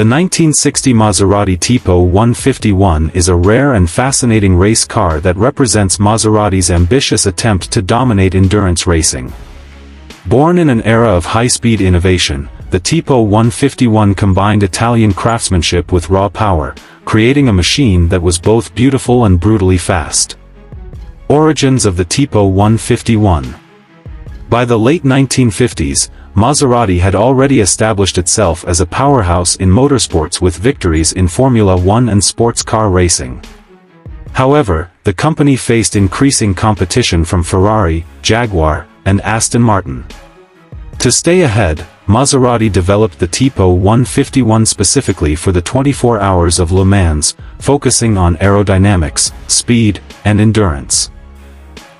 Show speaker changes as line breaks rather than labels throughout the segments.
The 1960 Maserati Tipo 151 is a rare and fascinating race car that represents Maserati's ambitious attempt to dominate endurance racing. Born in an era of high-speed innovation, the Tipo 151 combined Italian craftsmanship with raw power, creating a machine that was both beautiful and brutally fast. Origins of the Tipo 151. By the late 1950s, Maserati had already established itself as a powerhouse in motorsports with victories in Formula One and sports car racing. However, the company faced increasing competition from Ferrari, Jaguar, and Aston Martin. To stay ahead, Maserati developed the Tipo 151 specifically for the 24 Hours of Le Mans, focusing on aerodynamics, speed, and endurance.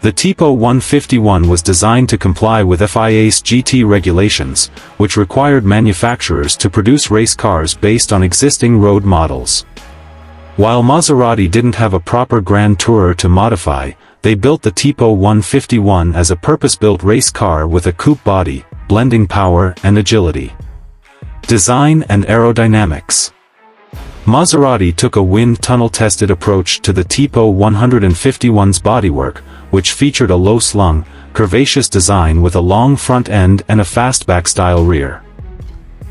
The Tipo 151 was designed to comply with FIA's GT regulations, which required manufacturers to produce race cars based on existing road models. While Maserati didn't have a proper Grand Tourer to modify, they built the Tipo 151 as a purpose-built race car with a coupe body, blending power and agility. Design and aerodynamics. Maserati took a wind tunnel-tested approach to the Tipo 151's bodywork, which featured a low-slung, curvaceous design with a long front end and a fastback-style rear.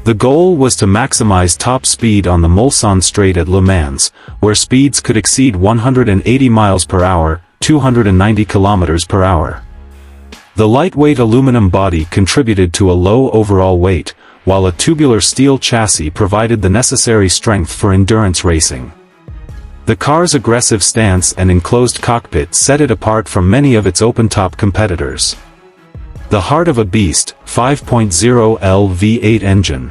The goal was to maximize top speed on the Mulsanne Straight at Le Mans, where speeds could exceed 180 miles per hour, 290 kilometers per hour. The lightweight aluminum body contributed to a low overall weight, while a tubular steel chassis provided the necessary strength for endurance racing. The car's aggressive stance and enclosed cockpit set it apart from many of its open-top competitors. The heart of a beast, 5.0L V8 engine.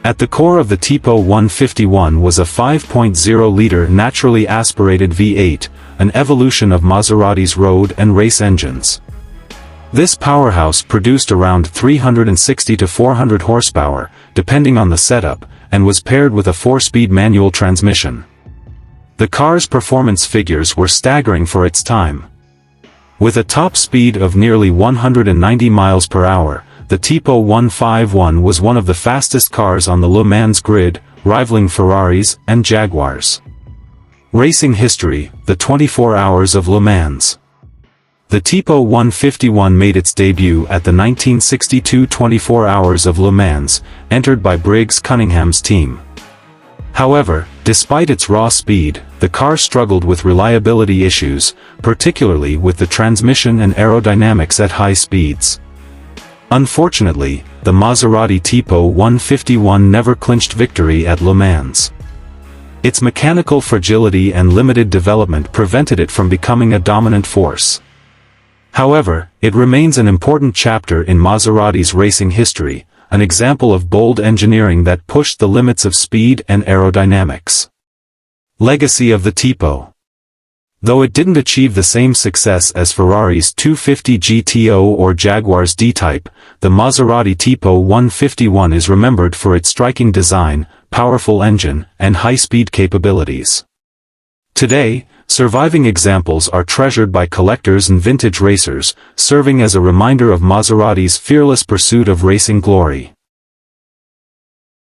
At the core of the Tipo 151 was a 5.0-liter naturally aspirated V8, an evolution of Maserati's road and race engines. This powerhouse produced around 360 to 400 horsepower, depending on the setup, and was paired with a 4-speed manual transmission. The car's performance figures were staggering for its time. With a top speed of nearly 190 miles per hour, the Tipo 151 was one of the fastest cars on the Le Mans grid, rivaling Ferraris and Jaguars. Racing history, the 24 Hours of Le Mans. The Tipo 151 made its debut at the 1962 24 Hours of Le Mans, entered by Briggs Cunningham's team. However, despite its raw speed, the car struggled with reliability issues, particularly with the transmission and aerodynamics at high speeds. Unfortunately, the Maserati Tipo 151 never clinched victory at Le Mans. Its mechanical fragility and limited development prevented it from becoming a dominant force. However, it remains an important chapter in Maserati's racing history, an example of bold engineering that pushed the limits of speed and aerodynamics. Legacy of the Tipo. Though it didn't achieve the same success as Ferrari's 250 GTO or Jaguar's D-Type, the Maserati Tipo 151 is remembered for its striking design, powerful engine, and high-speed capabilities. Today, surviving examples are treasured by collectors and vintage racers, serving as a reminder of Maserati's fearless pursuit of racing glory.